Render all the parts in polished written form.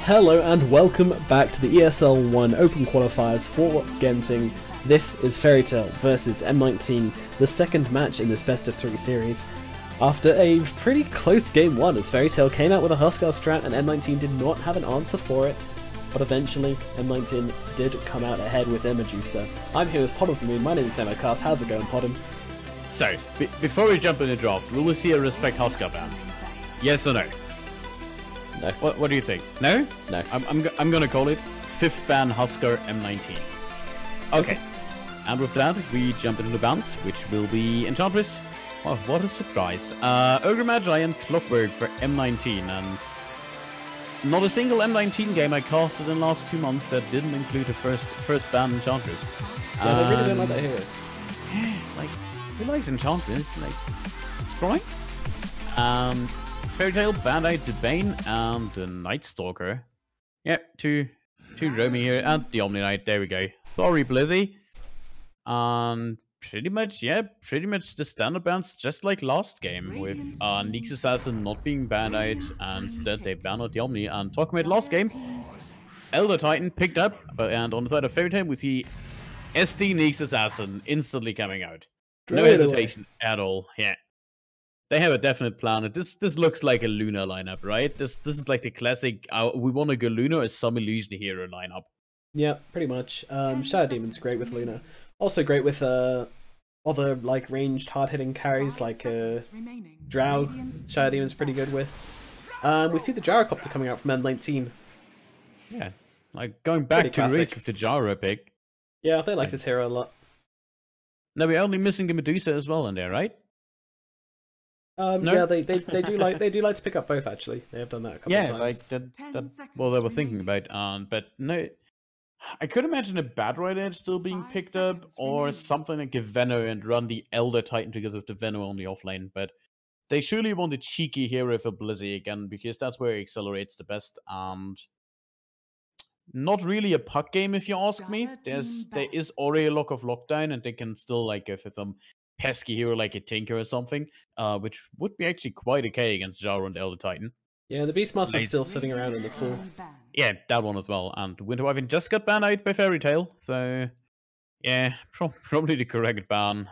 Hello and welcome back to the ESL One Open Qualifiers for Genting. This is Fairy Tail versus M19, the second match in this best of 3 series. After a pretty close game 1, as Fairy Tail came out with a Huskar strat and M19 did not have an answer for it, but eventually M19 did come out ahead with their Medusa. I'm here with Podden from Moon. My name is Cast. How's it going, Podden? So, before we jump in the draft, will we see a respect Huskar ban? Yes or no? No. What do you think? No? No. I'm gonna call it 5th ban Huskar M19. Okay. And with that, we jump into the bans, which will be Enchantress. Oh, what a surprise. Ogre Magi and Clockwork for M19, and not a single M19 game I casted in the last 2 months that didn't include a first ban Enchantress. Yeah, they really don't like that hero. Like, who likes Enchantress? Like, it's fine. Fairy Tail, Band-Aid, the Bane, and the Night Stalker. Yep, two roaming here, and the Omni Knight. There we go. Sorry, Blizzy. Pretty much the standard bans, just like last game, with Nyx Assassin not being Band-Aid, and instead they banned out the Omni. And talking about last game, Elder Titan picked up, and on the side of Fairy Tail we see SD Nyx Assassin instantly coming out. No hesitation at all. Yeah. They have a definite plan. This looks like a Luna lineup, right? This is like the classic, we want to go Luna or some illusion hero lineup. Yeah, pretty much. Shadow Demon's great with Luna. Also great with other like ranged hard-hitting carries like Drow. Shadow Demon's pretty good with. We see the Gyrocopter coming out from M19. Yeah, like going back to the roots with the Gyro pick. Yeah, they like this hero a lot. No, we're only missing the Medusa as well in there, right? No? Yeah, they do like to pick up both. Actually, they have done that a couple of times. Yeah, like that. Well, they were thinking about. But no, I could imagine a Bad Right Edge still being picked up, or something like a Veno and run the Elder Titan because of the Veno on the offlane. But they surely want a cheeky hero for Blizzy again, because that's where it accelerates the best. And not really a puck game, if you ask me. There is already a lot of lockdown, and they can still like go for some pesky hero like a Tinker or something, which would be actually quite okay against Jaro and Elder Titan. Yeah, the Beastmaster's still sitting around in this pool. Yeah, that one as well. And Winter Wyvern just got banned out by Fairy Tail, so yeah, probably the correct ban.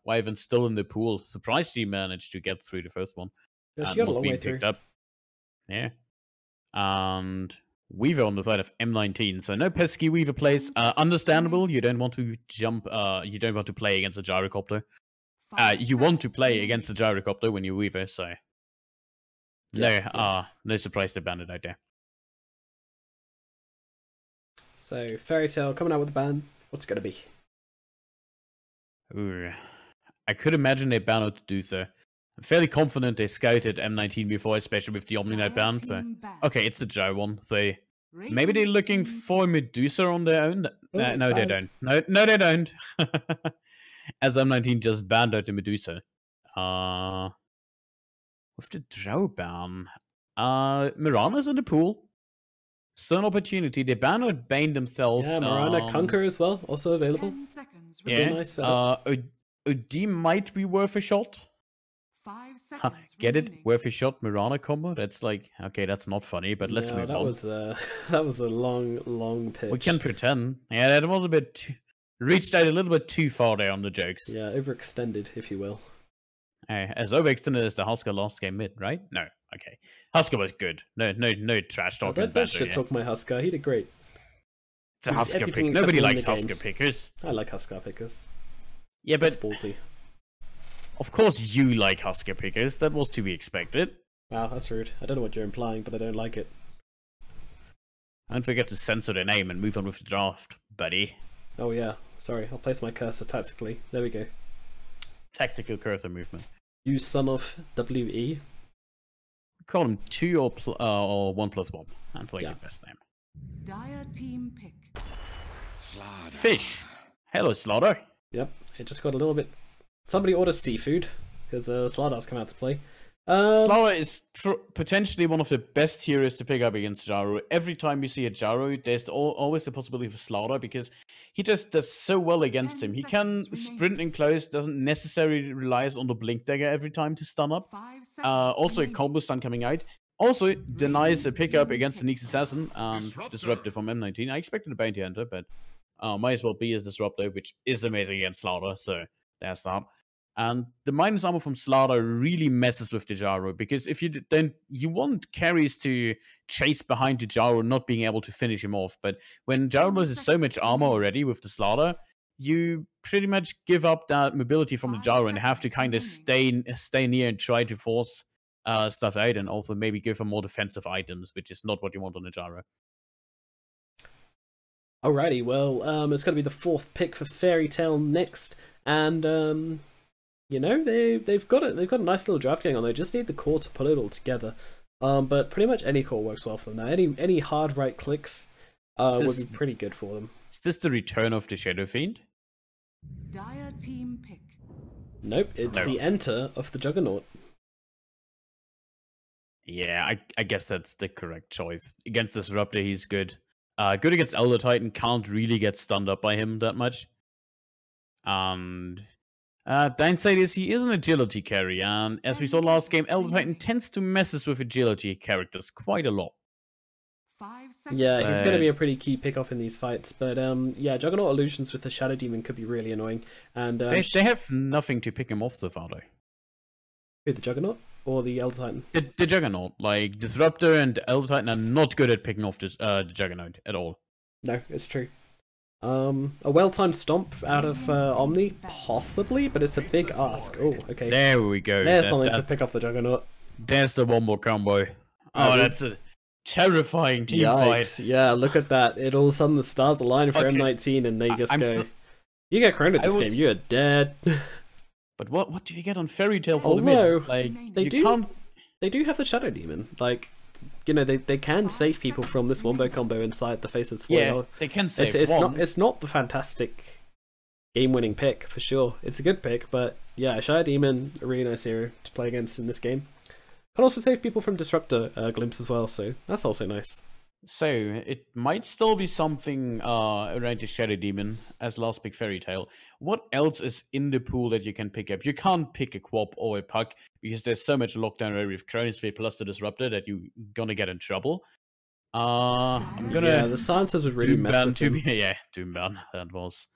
Wyvern's still in the pool. Surprised she managed to get through the first one. Yeah, she got a long way through. Yeah. And Weaver on the side of M19, so no pesky Weaver plays. Understandable, you don't want to jump, you don't want to play against a Gyrocopter. You want to play against the Gyrocopter when you Weaver, so no surprise they banned it out there. So Fairy Tail coming out with a ban. What's it gonna be? Ooh, I could imagine they ban out to do so. I'm fairly confident they scouted M19 before, especially with the Omni Knight ban. So okay, it's the Gyro one. So maybe they're looking for Medusa on their own. No, they don't. No, they don't. As M19 just banned out the Medusa. With the Drow ban, Mirana's in the pool. So an opportunity. They ban out Bane themselves. Yeah, Mirana Conquer as well, also available. Yeah. Nice OD might be worth a shot. 5 seconds. Get it? Worth a shot Mirana combo? That's like, okay, that's not funny, but let's move on. That was a long pitch. We can pretend. Yeah, that was a bit reached out a little bit too far there on the jokes. Yeah, overextended, if you will. As overextended as the Huskar last game mid, right? No, okay. Huskar was good. No trash talking. Don't shit talk my Huskar. He did great. It's a Huskar pick. Nobody likes Huskar pickers. I like Huskar pickers. Yeah, but that's ballsy. Of course you like Huskar pickers. That was to be expected. Wow, that's rude. I don't know what you're implying, but I don't like it. Don't forget to censor their name and move on with the draft, buddy. Oh yeah, sorry. I'll place my cursor tactically. There we go. Tactical cursor movement. You son of WE. Call him 2 or 1+1. That's like your best name. Dire team pick. Fish. Hello, Slaughter. Yep, it just got a little bit. Somebody order seafood because Slaughter's come out to play. Slaughter is potentially one of the best heroes to pick up against Jaro. Every time you see a Jaro, there's always the possibility of a Slaughter because he just does so well against him. He can sprint and close, doesn't necessarily relies on the blink dagger every time to stun up. Also a combo stun coming out. Also denies a pickup against the Nyx Assassin and Disruptor from M19. I expected a Bounty Hunter, but might as well be a Disruptor, which is amazing against Slaughter, so there's that. And the minus armor from Slaughter really messes with the Gyro, because if you don't, you want carries to chase behind the Gyro, not being able to finish him off. But when Gyro loses so much armor already with the Slaughter, you pretty much give up that mobility from the Gyro and have to kind of stay near and try to force stuff out, and also maybe go for more defensive items, which is not what you want on a Gyro. Alrighty, well, it's going to be the 4th pick for Fairy Tail next, and you know, they've got a nice little draft going on. They just need the core to put it all together. But pretty much any core works well for them now. Any hard right clicks would be pretty good for them. Is this the return of the Shadow Fiend? Dire team pick. Nope, it's the enter of the Juggernaut. Yeah, I guess that's the correct choice. Against Disruptor, he's good. Good against Elder Titan, can't really get stunned up by him that much. And downside is he is an agility carry, and as we saw last game, Elder Titan tends to messes with agility characters quite a lot. 5 seconds. Yeah, he's going to be a pretty key pick-off in these fights, but yeah, Juggernaut illusions with the Shadow Demon could be really annoying. And they have nothing to pick him off so far, though. Who, the Juggernaut? Or the Elder Titan? The Juggernaut. Like, Disruptor and Elder Titan are not good at picking off the Juggernaut at all. No, it's true. A well-timed stomp out of Omni, possibly, but it's a big ask. Oh, okay. There we go. There's something to pick off the Juggernaut. There's the one more combo. Oh, that's a terrifying team fight. Yeah, look at that. It all of a sudden the stars align for M19 and they just go, you get crowned at this game, you're dead. But what do you get on Fairy Tail for the mid? mid? Like, they do have the Shadow Demon. Like, you know, they can save people from this wombo combo inside the face of the Yeah, they can save it's not the fantastic game-winning pick, for sure. It's a good pick, but yeah, Shadow Demon, a really nice hero to play against in this game. Can also save people from Disruptor Glimpse as well, so that's also nice. So, it might still be something around the Shadow Demon as last pick Fairy Tail. What else is in the pool that you can pick up? You can't pick a Quap or a Puck, because there's so much lockdown already with Chronosphere plus the Disruptor that you're gonna get in trouble. I'm gonna... Yeah, the silencers would really mess with him. Yeah, Doomban, that was...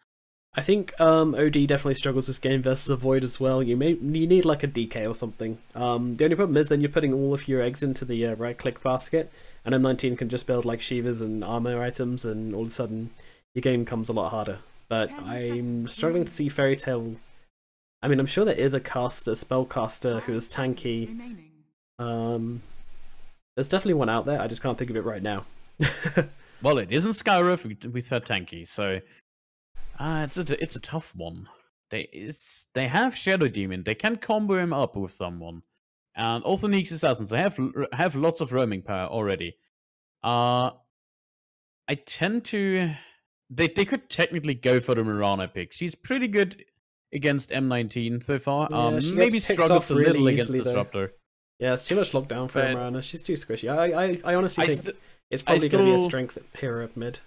I think OD definitely struggles this game versus a Void as well. You need like a DK or something. The only problem is then you're putting all of your eggs into the right-click basket, and M19 can just build like Shivas and armor items, and all of a sudden your game comes a lot harder. But I'm struggling to see Fairy Tail. I mean, I'm sure there is a spellcaster who is tanky. There's definitely one out there, I just can't think of it right now. Well, it isn't Skyriff, we said tanky, so... it's a tough one. They have Shadow Demon. They can combo him up with someone, and also Nyx Assassins. They have lots of roaming power already. I tend to. They could technically go for the Mirana pick. She's pretty good against M19 so far. Yeah, maybe struggles a little against Disruptor. Yeah, it's too much lockdown for Mirana. She's too squishy. I honestly think it's probably going to be a strength hero at mid.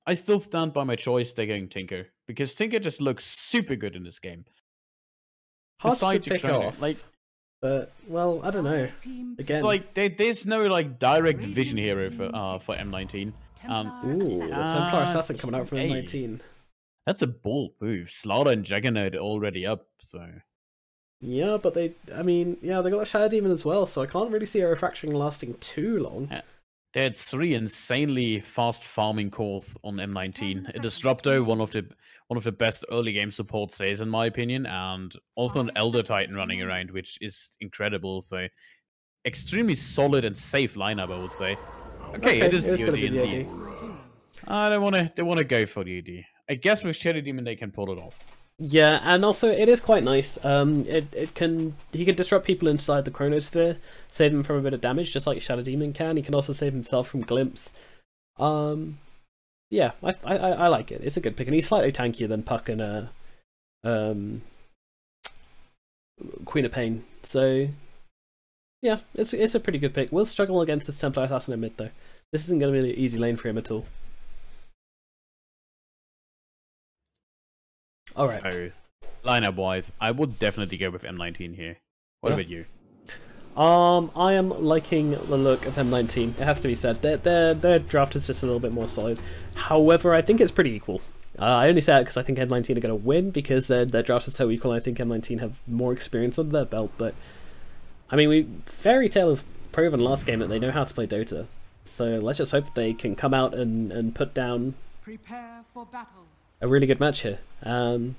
I still stand by my choice. They're going Tinker, because Tinker just looks super good in this game. Hard to pick off, but well, I don't know. Again, it's like there's no like direct vision hero for M19. Ooh, the Templar Assassin coming out from M19. That's a bold move. Slaughter and Juggernaut are already up, so. Yeah, but they got the Shadow Demon as well, so I can't really see a refraction lasting too long. Yeah. They had 3 insanely fast farming cores on M19. A Disruptor, one of the best early game support stays in my opinion, and also an Elder Titan running around, which is incredible. So extremely solid and safe lineup, I would say. Okay, it is the OD. They want to go for the OD. I guess with Shadow Demon they can pull it off. Yeah, and also it is quite nice. He can disrupt people inside the Chronosphere, save them from a bit of damage, just like Shadow Demon can. He can also save himself from Glimpse. Yeah, I like it. It's a good pick, and he's slightly tankier than Puck and Queen of Pain. So yeah, it's a pretty good pick. We'll struggle against this Templar Assassin in mid though. This isn't going to be an easy lane for him at all. Alright. So, lineup wise, I would definitely go with M19 here. What about you? I am liking the look of M19. It has to be said. Their draft is just a little bit more solid. However, I think it's pretty equal. I only say that because I think M19 are going to win because their draft is so equal. I think M19 have more experience under their belt. But I mean, Fairy Tail have proven last game that they know how to play Dota. So let's just hope they can come out and put down Prepare for battle. a really good match here. And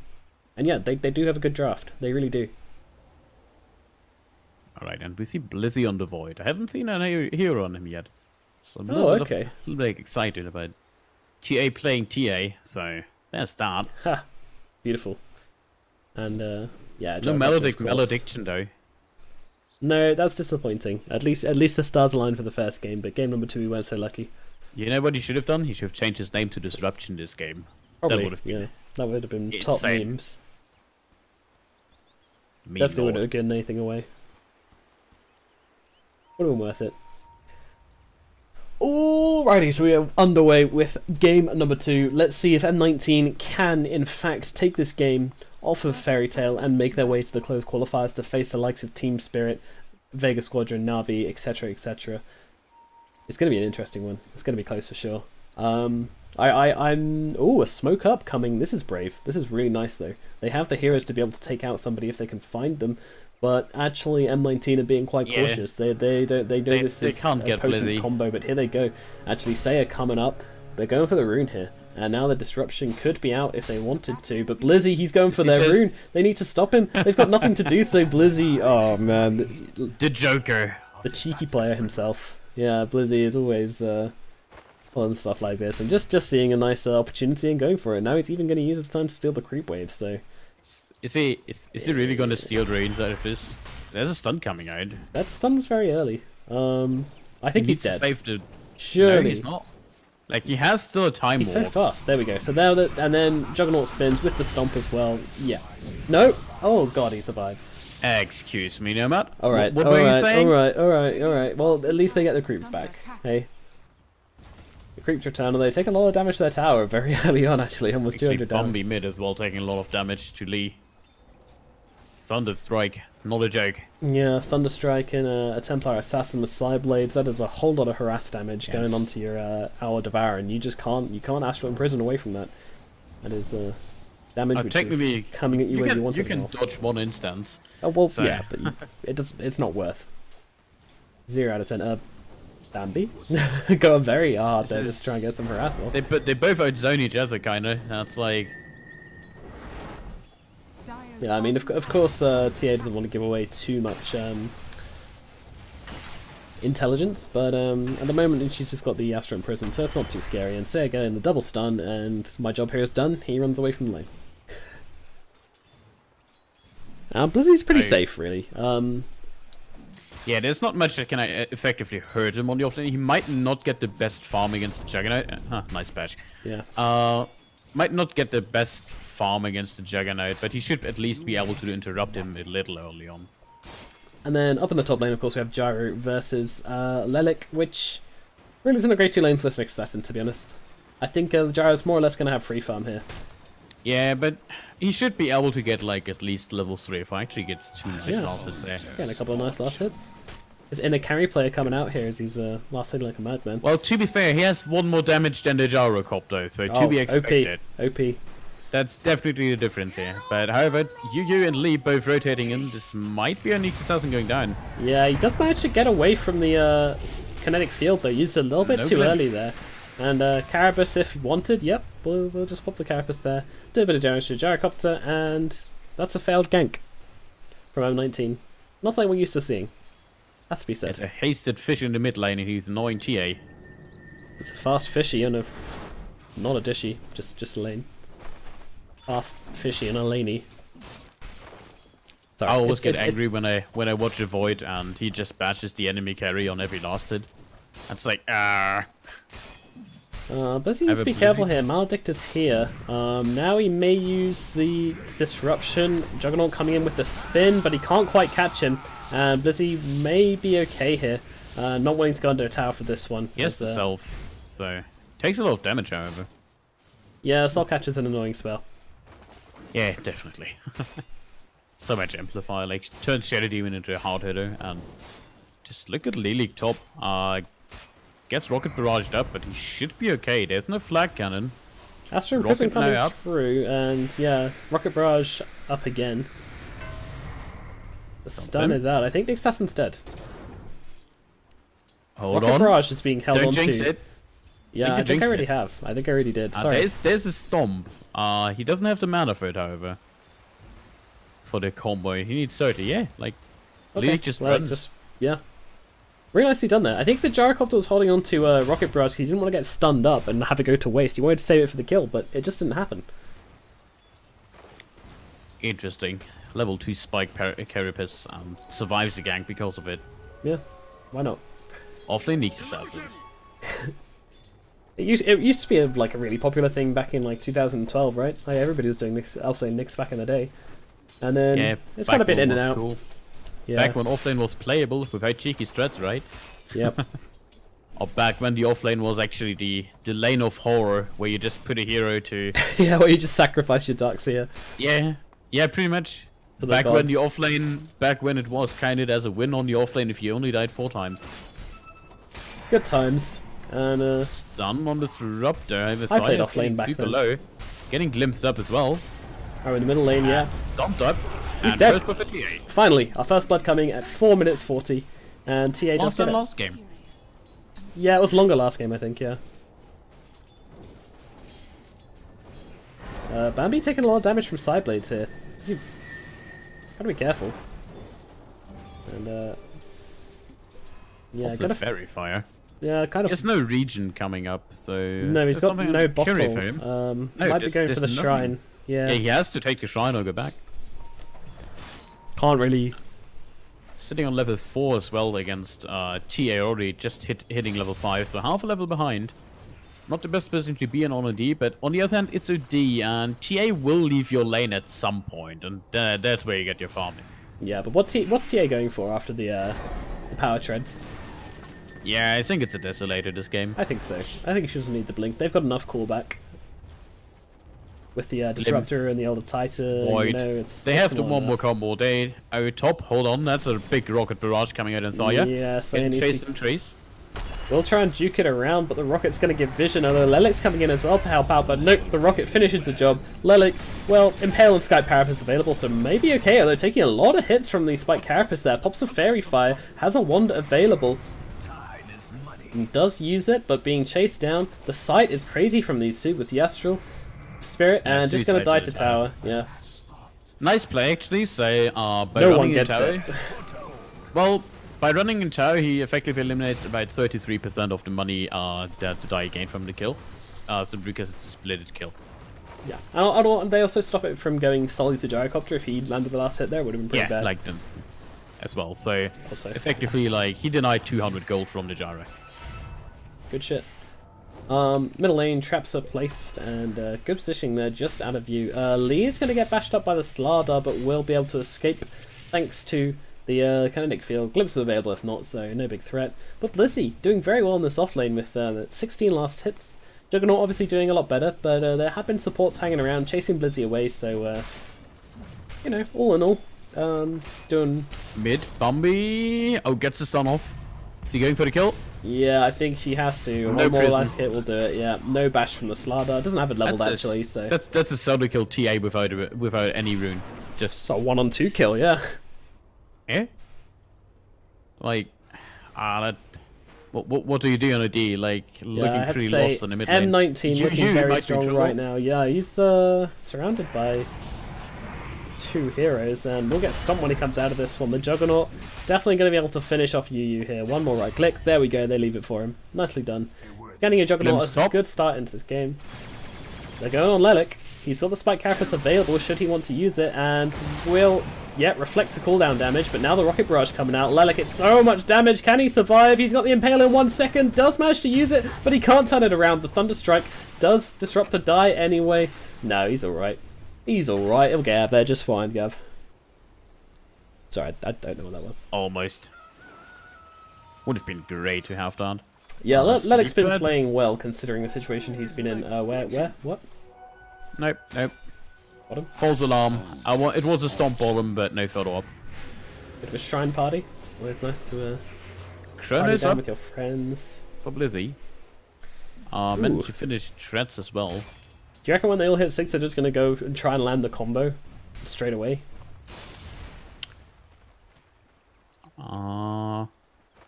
yeah, they do have a good draft. They really do. Alright, and we see Blizzy on the Void. I haven't seen a hero on him yet. So I'm a Oh, little okay. bit, a little bit excited about TA playing TA, so there's that. Ha! Beautiful. And yeah, No Juggernaut, of course. malediction though. No, that's disappointing. At least the stars aligned for the first game, but game number 2 we weren't so lucky. You know what he should have done? He should have changed his name to Disruption this game. Probably, That would have been yeah. That would have been top insane. memes. meme Definitely lord. wouldn't have given anything away. Would have been worth it. Alrighty, so we are underway with game number 2. Let's see if M19 can, in fact, take this game off of Fairy Tail and make their way to the closed qualifiers to face the likes of Team Spirit, Vega Squadron, Na'Vi, etc., etc. It's going to be an interesting one. It's going to be close for sure. I'm... Ooh, a smoke up coming. This is brave. This is really nice, though. They have the heroes to be able to take out somebody if they can find them. But actually, M19 are being quite cautious. They know this is can't a get potent Blizzy. combo, but here they go. Actually, Saya coming up. They're going for the rune here. And now the disruption could be out if they wanted to. But Blizzy, he's going for their rune. They need to stop him. They've got nothing to do, so Blizzy... Oh, man. The Joker. The cheeky player himself. Yeah, Blizzy is always pulling stuff like this. And just seeing a nice opportunity and going for it. Now he's even going to use his time to steal the creep wave, so... Is he really going to steal range out of this? There's a stun coming out. That stun was very early. I think he's He needs to dead. save the... Surely. No, he's not. Like, he has still a time He's so warp. fast. There we go. So now that, and then Juggernaut spins with the stomp as well. Yeah. No. Oh god, he survives. Excuse me, Nomad. All right. What were you saying? All right. Well, at least they get the creeps back. Hey. The creeps return, and they take a lot of damage to their tower very early on. Actually, almost Actually, 200 damage. Bombi mid as well, taking a lot of damage to Lee. Thunderstrike, not a joke. Yeah, Thunderstrike and a Templar Assassin with Side Blades. That is a whole lot of harass damage going onto your Hour Devourer, and you just can't Astral Imprison away from that. That is damage which is coming at you when you want it. You can dodge one instance. Oh well, so. yeah, but it's not worth. 0 out of 10. Bambi, going very hard there, just trying to get some harassal. They both outzone each other, kinda. That's like. Yeah, I mean, of course, TA doesn't want to give away too much intelligence, but at the moment she's just got the Astro Imprison, so it's not too scary. And Sega getting the double stun, and my job here is done. He runs away from the lane. Blizzy's pretty safe, really. Yeah, there's not much that can effectively hurt him on the offlane. He might not get the best farm against the Juggernaut. Nice patch. Yeah. Might not get the best farm against the Juggernaut, but he should at least be able to interrupt him a little early on. And then up in the top lane, of course, we have Gyro versus Lelik, which really isn't a great 2 lane for this next assassin, to be honest. I think Gyro's more or less going to have free farm here. Yeah, but he should be able to get like at least level 3 if I actually gets 2 nice last hits there. Getting a couple of nice last hits. His inner carry player coming out here as he's last hitting like a madman. Well, to be fair, he has 1 more damage than the Gyrocopter, so to be expected. OP. That's definitely the difference here. But however, Yu and Lee both rotating in. This might be a Nix Assassin going down. Yeah, he does manage to get away from the kinetic field though. Used a little bit too early there. And Carapace, if he wanted, yep, we'll just pop the Carapace there. Do a bit of damage to Gyrocopter, and that's a failed gank from M19. Not something we're used to seeing. Has to be said. It's a hasted fish in the mid lane, and he's annoying TA. It's a fast fishy and not a dishy, just a lane. Fast fishy and a laney. Sorry, I always get angry when I watch a Void and he just bashes the enemy carry on every last hit. That's like but he needs to be careful here. Maledict is here. Now he may use the disruption. Juggernaut coming in with the spin, but he can't quite catch him. And Blizzy may be okay here. Not wanting to go under a tower for this one. He has the self, so takes a lot of damage, however. Yeah, Soul Catcher's an annoying spell. Yeah, definitely. So much amplifier, like turns Shadow Demon into a hard hitter, and just look at Lilik top. Gets Rocket Barraged up, but he should be okay. There's no flag cannon. Astro Prison coming through, and yeah, Rocket Barrage up again. The stun is out. I think the assassin's dead. Hold Rocket on. Barrage is being held Don't on jinx to. it. Yeah, I think I already have. I think I already did. Sorry. There's a Stomp. He doesn't have the mana for it, however. For the combo. He needs 30, yeah. Like, Okay. Lilik just runs. Just, yeah. Really nicely done there. I think the Gyrocopter was holding on to Rocket Barrage because he didn't want to get stunned up and have it go to waste. He wanted to save it for the kill, but it just didn't happen. Interesting. Level 2 Spike Carapace survives the gank because of it. Yeah, why not? Offlane Nyx Assassin. It used to be like a really popular thing back in like 2012, right? Like, everybody was doing this offlane Nyx back in the day. And then Yeah, it's kind of been in and out. Cool. Yeah. Back when offlane was playable without cheeky strats, right? Yep. Or back when the offlane was actually the lane of horror, where you just put a hero to... Yeah, where you just sacrifice your Darkseer. Yeah, pretty much. Back when the offlane, back when it was counted as a win on the offlane if you only died 4 times. Good times. And Stun on Disruptor. I played offlane back super then. low. Getting glimpsed up as well. Oh, in the middle lane, yeah. Stomped up. He's and dead. First buff at TA. Finally, our first blood coming at 4 minutes 40. And TA does get it. Last game. Yeah, it was longer last game, I think, yeah. Bambi taking a lot of damage from side blades here. Gotta be careful. And, yeah, Pops a fairy fire. Yeah, kind of. There's no region coming up, so... No, he's got no bottle. For him? Might be going for the shrine. Yeah. Yeah, he has to take the shrine or go back. Can't really... Sitting on level 4 as well against TA already, just hitting level 5, so half a level behind. Not the best position to be in on a D, but on the other hand, it's a D, and TA will leave your lane at some point, and that's where you get your farming. Yeah, but what's TA going for after the power treads? Yeah, I think it's a Desolator this game. I think so. I think she doesn't need the blink. They've got enough callback. With the Disruptor and the Elder Titan, Void. You know, they have the one more combo. They are top. Hold on, that's a big Rocket Barrage coming out in Saya. Yeah, Saya Chase and Trace. We'll try and juke it around, but the Rocket's going to give vision, although Lelik's coming in as well to help out, but nope, the Rocket finishes the job. Lelik, well, Impale and Sky Carapace available, so maybe okay, although taking a lot of hits from the Spike Carapace there. Pops a Fairy Fire, has a wand available. He does use it, but being chased down. The sight is crazy from these two with the Astral Spirit, and just going to die to tower. Yeah. Nice play, actually. So, by no running one gets tower, it. well, by running in tower, he effectively eliminates about 33% of the money that the die gained from the kill. So because it's a splitted kill. Yeah. And they also stop it from going solely to Gyrocopter. If he landed the last hit there, would have been pretty bad. Like them as well. So also, effectively, like, he denied 200 gold from the gyro. Good shit. Middle lane, traps are placed, and good positioning there, just out of view. Lee is going to get bashed up by the Slardar, but will be able to escape thanks to the Kinetic Field. Glimpse is available if not, so no big threat. But Blizzy doing very well in the soft lane with 16 last hits. Juggernaut obviously doing a lot better, but there have been supports hanging around, chasing Blizzy away, so, you know, all in all, doing... Mid, Bambi, oh, gets the stun off. Is he going for the kill? Yeah, I think she has to. No One more prison. last hit will do it, yeah. No bash from the Slardar. Doesn't have it leveled actually, so... That's a solo kill TA without any rune. Just... It's a 1-on-2 kill, yeah. Yeah? Like... What do you do on a D? Like, looking pretty lost on the mid lane. M19 looking very strong right now. Yeah, he's surrounded by 2 heroes, and we'll get stumped when he comes out of this one. The Juggernaut definitely going to be able to finish off UU here. One more right click. There we go. They leave it for him. Nicely done. Getting a Juggernaut is a good start into this game. They're going on Lelik. He's got the Spike Carapace available should he want to use it, and will, yeah, reflects the cooldown damage, but now the Rocket Barrage coming out. Lelik, it's so much damage. Can he survive? He's got the Impale in 1 second. Does manage to use it, but he can't turn it around. The Thunder Strike does Disruptor die anyway. No, he's alright. He's alright. He'll get out there just fine, Gav. Sorry, I don't know what that was. Almost. Would have been great to have done. Yeah, Lelik's been playing well considering the situation he's been in. What? Nope. Bottom. False alarm. It was a stomp bottom, but no follow-up. Bit of a shrine party. Always nice to party Chrono's down up with your friends. for Blizzy. Meant to finish Treads as well. Do you reckon when they all hit 6, they're just going to go and try and land the combo straight away? I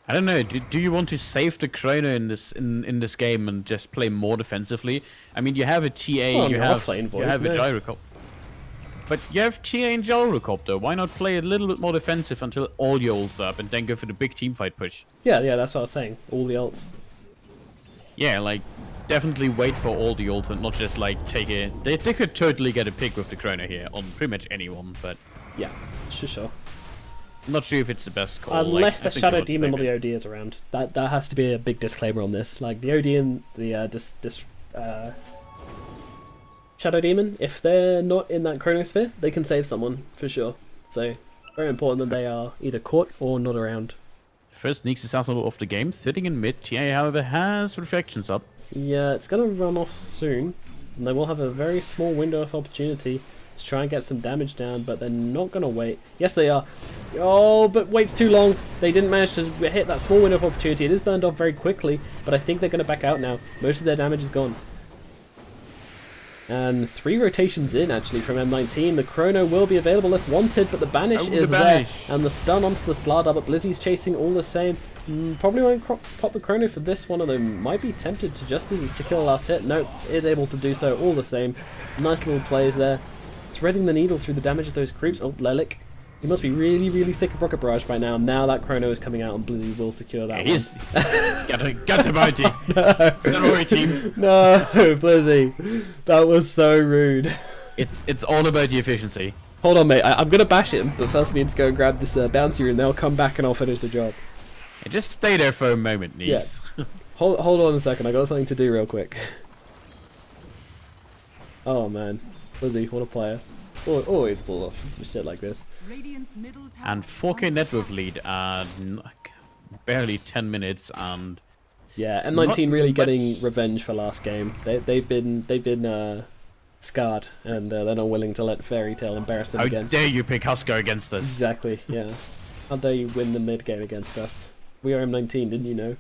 don't know. Do you want to save the Chrono in this game and just play more defensively? I mean, you have a TA, you have a Gyrocopter. But you have TA and Gyrocopter. Why not play a little bit more defensive until all your ults are up and then go for the big teamfight push? Yeah, that's what I was saying. All the ults. Yeah, like, definitely wait for all the ults and not just, like, take it. They could totally get a pick with the Chrono here on pretty much anyone, but... Yeah, sure. I'm not sure if it's the best call. Unless the Shadow Demon or the OD is around. That has to be a big disclaimer on this. Like, the OD and the Shadow Demon, if they're not in that Chronosphere, they can save someone, for sure. So, very important that they are either caught or not around. First Neeks is out of the game, sitting in mid. TA, however, has Reflections up. Yeah, it's going to run off soon. And they will have a very small window of opportunity to try and get some damage down, but they're not going to wait. Yes, they are. Oh, but waits too long. They didn't manage to hit that small window of opportunity. It is burned off very quickly, but I think they're going to back out now. Most of their damage is gone. And 3 rotations in, actually, from M19. The Chrono will be available if wanted, but the Banish is there. And the stun onto the Slardar, but Blizzy's chasing all the same. Probably won't pop the Chrono for this one, although might be tempted to just secure the last hit. No, is able to do so all the same. Nice little plays there. Threading the needle through the damage of those creeps. Oh, Lelik. He must be really, really sick of Rocket Barrage by now. Now that Chrono is coming out and Blizzy will secure that one. Got to bounty. Don't worry, team. No, Blizzy. That was so rude. It's all about the efficiency. Hold on, mate. I'm going to bash him, but first I need to go and grab this bounty and then I'll come back and I'll finish the job. Yeah, just stay there for a moment, Neeks. Yeah. Hold on a second. I got something to do real quick. Oh, man. Blizzy, what a player. Always pull off shit like this. And 4K net worth lead at barely 10 minutes, and yeah, M19 really getting revenge for last game. They've been scarred, and they're not willing to let Fairy Tail embarrass them again. How dare you pick Husker against us? Exactly, yeah. How dare you win the mid game against us? We are M19, didn't you know?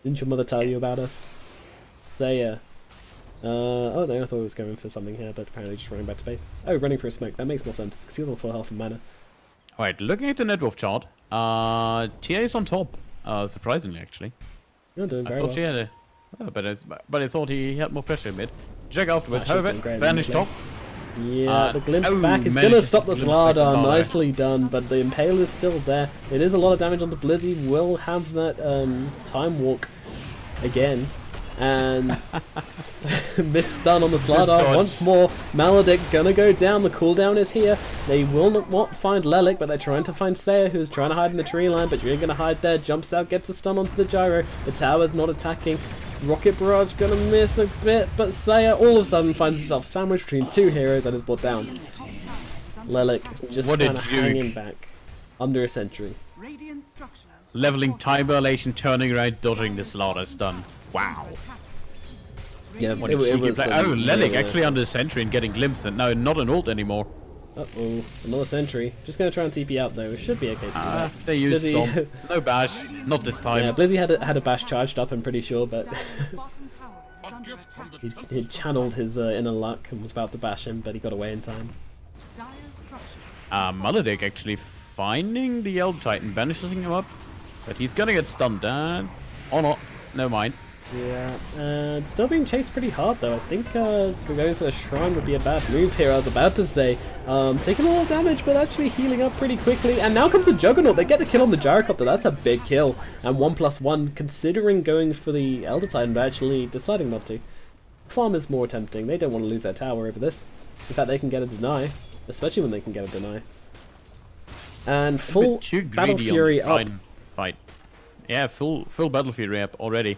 Didn't your mother tell you about us? Saya. Oh no, I thought he was going for something here, but apparently just running back to base. Oh, running for a smoke. That makes more sense, because he's on full health and mana. Alright, looking at the net worth chart, TA is on top, surprisingly, actually. You're doing very I thought well. she had but I thought he had more pressure in mid. Jack afterwards, however, Vanish top. Yeah, the glimpse back is going to stop the Slardar. Nicely done, but the Impale is still there. It is a lot of damage on the Blizzy. Will have that time walk again. And miss stun on the Slardar once more. Maledict gonna go down. The cooldown is here. They will not find Lelik, but they're trying to find Saya, who's trying to hide in the tree line, but you ain't gonna hide there. Jumps out, gets a stun onto the gyro. The tower's not attacking. Rocket Barrage gonna miss a bit, but Saya all of a sudden finds himself sandwiched between 2 heroes and is brought down. Lelik just kind of hanging back under a sentry. Leveling time violation, turning around, dodging the Slardar stun. Wow. Yeah, what it was Lelik actually under the sentry and getting glimpsed, and now not an ult anymore. Uh-oh, another sentry. Just gonna try and TP out though. It should be okay to do that. They used some. No bash. Not this time. Yeah, Blizzy had a bash charged up, I'm pretty sure, but he channeled his inner luck and was about to bash him, but he got away in time. Maledict actually finding the Elder Titan, banishing him up, but he's gonna get stunned down. Or not. Never mind. Yeah, and still being chased pretty hard though. I think going for the shrine would be a bad move here, I was about to say. Taking a lot of damage, but actually healing up pretty quickly. And now comes the Juggernaut. They get the kill on the Gyrocopter. That's a big kill. And 1+1, considering going for the Elder Titan, but actually deciding not to. Farm is more tempting. They don't want to lose their tower over this. In fact, they can get a deny, especially when they can get a deny. And full Battle Fury up. Fight. Yeah, full Battle Fury up already.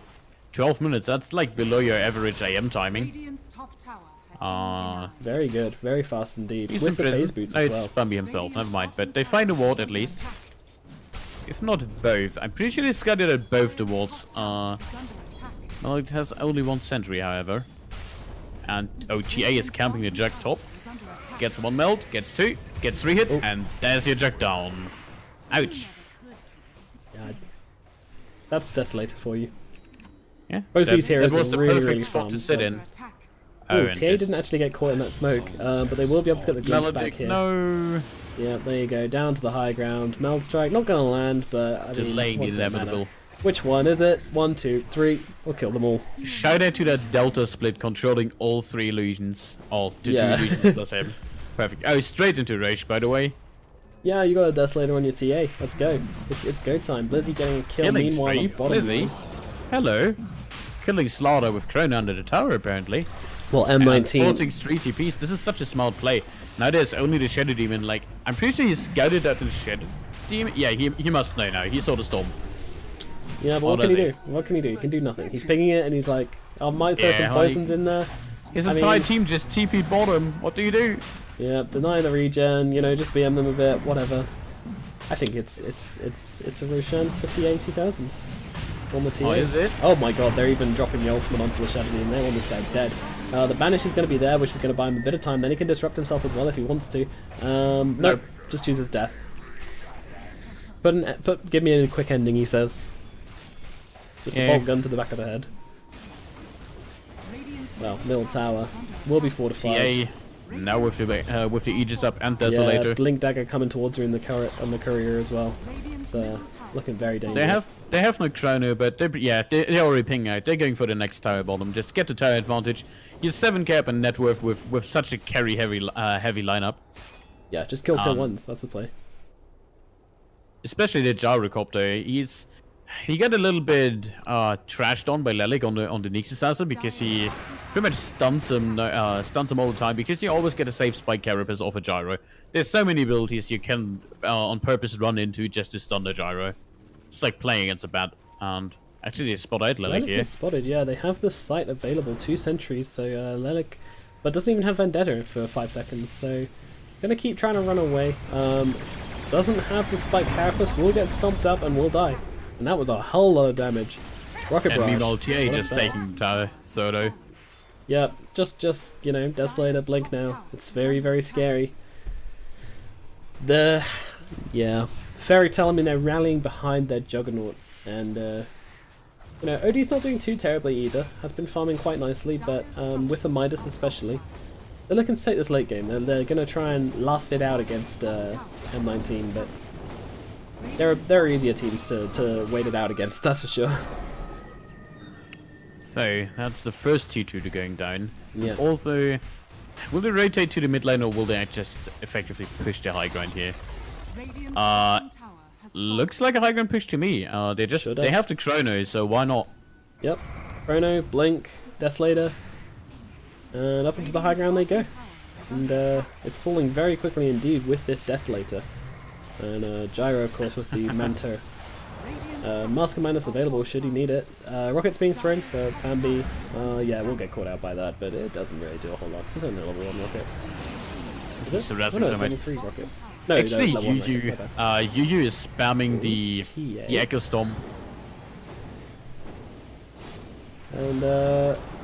12 minutes, that's like below your average AM timing. Very good, very fast indeed. He's with the phase boots as well. It's Bambi himself, never mind, but they find a ward at least. If not both. I'm pretty sure they scattered at both the wards. Well, it has only 1 sentry, however. And TA is camping the Jack top. under attack. Gets one meld, gets two, gets three hits, and there's your Jug down. Ouch. Yeah, that's Desolator for you. Yeah, Both these heroes that was are the really, perfect really spot fun, to sit but- in. Attack. Oh, and TA just- didn't actually get caught in that smoke, but they will be able to get the glimpse back Melodic, here. no. Yeah, there you go, down to the high ground. Meld strike, not gonna land, but I mean, Delaying what's is that matter? inevitable. Which one is it? 1, 2, 3. We'll kill them all. Shout out to that Delta split controlling all three illusions. All two Yeah. illusions plus him. Perfect. Oh, straight into Rage, by the way. Yeah, you got a Desolator on your TA. Let's go. It's go time. Blizzy getting a kill. Killing Meanwhile, three. on bottom Blizzy. lane. Hello. Killing Slaughter with Crown under the tower, apparently. Well, And M19. forcing 3 TPs. This is such a smart play. Now there's only the Shadow Demon. Like, I'm pretty sure he scouted out the Shadow Demon. Yeah, he must know now. He saw the storm. Yeah, but Oh, what can he does do? What can he do? He can do nothing. He's picking it and he's like, I might throw Yeah, some like- poisons in there. His I entire mean- team just TP bottom. What do you do? Yeah, deny the regen, you know, just BM them a bit, whatever. I think it's a Roshan for TA 2000. On the TA. Oh, is it? Oh my god, they're even dropping the ultimate onto the Shadow Demon. They want this guy dead. The banish is going to be there, which is going to buy him a bit of time. Then he can disrupt himself as well if he wants to. Nope, just chooses death. Give me a quick ending, he says. Just a Yeah. bolt gun to the back of the head. Well, middle tower will be fortified. TA. Now with the Aegis up and Desolator. Yeah, Blink Dagger coming towards her in the courier as well. It's looking very dangerous. They have no Chrono, but they're already pinging out. They're going for the next tower bottom. Just get the tower advantage. Use 7 cap and net worth with such a carry heavy lineup. Yeah, just kill tier ones. That's the play. Especially the Gyrocopter. He got a little bit trashed on by Lelik on the Nyx Assassin because he pretty much stuns him all the time because you always get a safe spike carapace off a gyro. There's so many abilities you can on purpose run into just to stun the gyro. It's like playing against a bat. And actually they spot out Lelik Lelik here. is spotted. Yeah, they have the site available. 2 sentries. So Lelik, but doesn't even have Vendetta for 5 seconds. So gonna keep trying to run away. Doesn't have the spike carapace. Will get stomped up and will die. And that was a whole lot of damage. Rocket And Barrage. meanwhile What TA a just start. taking tower solo. Yeah, just you know, Desolator, Blink now. It's very, very scary. Fairy Tale, I mean, they're rallying behind their Juggernaut, and you know, OD's not doing too terribly either. Has been farming quite nicely, but with the Midas especially, they're looking to take this late game. They're gonna try and last it out against M19, but there are easier teams to wait it out against. That's for sure. So that's the first T2 to going down. So Yeah. also, will they rotate to the mid lane or will they just effectively push the high ground here? Radiant's Uh, bottom tower has fallen. Looks like a high ground push to me. Sure does. They have the Chrono, so why not? Yep, Chrono, Blink, Desolator, and up into the high ground they go. And it's falling very quickly indeed with this Desolator. And Gyro, of course, with the Manto. Mask and Minus available should he need it. Rocket's being thrown for Bambi. Yeah, we'll get caught out by that, but it doesn't really do a whole lot. There's only level 1 Rocket. Is it? So that's Oh, no, so it's much. level 3 Rocket. No, Actually, no, it's level 1 Rocket, my bad. Yu is spamming the TA. Echo Storm. And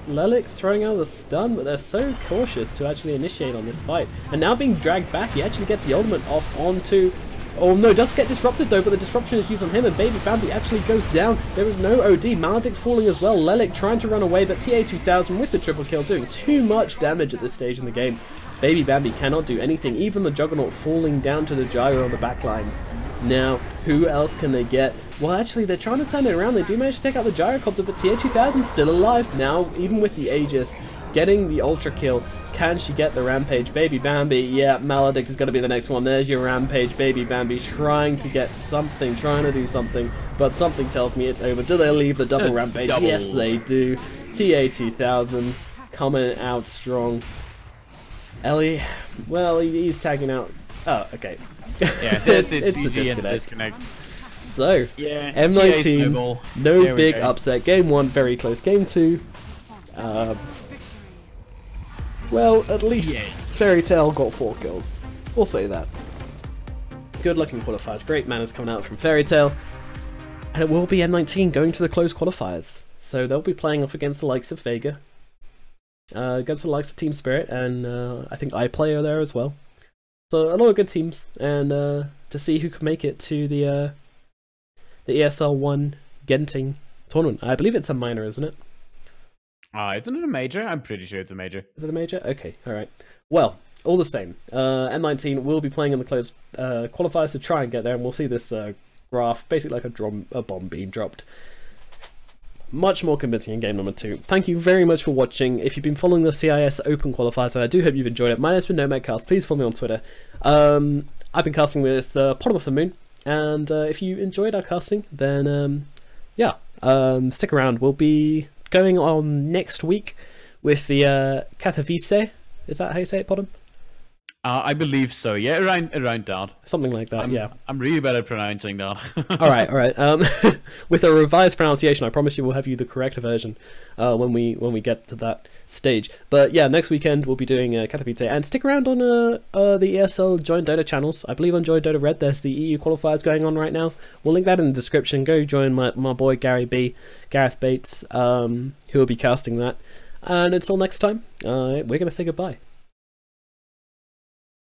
Lelik throwing out the stun, but they're so cautious to actually initiate on this fight. And now being dragged back, he actually gets the ultimate off onto... Oh no, does get disrupted though, but the disruption is used on him and Baby Bambi actually goes down. There is no OD, Maledict falling as well. Lelik trying to run away, but TA2000 with the triple kill doing too much damage at this stage in the game. Baby Bambi cannot do anything, even the Juggernaut falling down to the gyro on the backlines. Now, who else can they get? Well, actually, they're trying to turn it around. They do manage to take out the Gyrocopter, but TA2000 still alive. Now, even with the Aegis, getting the Ultra kill. Can she get the Rampage? Baby Bambi, yeah, Maledict is going to be the next one. There's your Rampage, Baby Bambi, trying to get something, trying to do something, but something tells me it's over. Do they leave the double Rampage? Double. Yes, they do. TA2000 coming out strong. Ellie, well, he's tagging out. Oh, okay. Yeah, there's the it's the GG and disconnect. disconnect. So, Yeah, TA M19, snowball. no There we big go. upset. Game 1, very close. Game 2, well, at least Yeah. Fairy Tale got 4 kills. We'll say that. Good looking qualifiers. Great manners coming out from Fairy Tale. And it will be M19 going to the close qualifiers. So they'll be playing off against the likes of Vega, against the likes of Team Spirit, and I think iPlay are there as well. So a lot of good teams, and to see who can make it to the ESL One Genting tournament. I believe it's a minor, isn't it? Isn't it a major? I'm pretty sure it's a major. Is it a major? Okay, alright. Well, all the same, M19 will be playing in the closed qualifiers to try and get there, and we'll see this graph, basically like a bomb being dropped. Much more convincing in game number 2. Thank you very much for watching. If you've been following the CIS Open Qualifiers, and I do hope you've enjoyed it, my name's been NomadCast. Please follow me on Twitter. I've been casting with Bottom of the Moon, and if you enjoyed our casting, then yeah, stick around. We'll be going on next week with the Katowice. Is that how you say it, Bottom? I believe so. Yeah, around that. Something like that. Yeah. I'm really bad at pronouncing that. all right. With a revised pronunciation, I promise you we'll have you the correct version when we get to that stage. But yeah, next weekend we'll be doing Katowice, and stick around on the ESL Join Dota channels. I believe on Join Dota Red there's the EU qualifiers going on right now. We'll link that in the description. Go join my boy Gareth Bates, who will be casting that. And until next time, we're gonna say goodbye.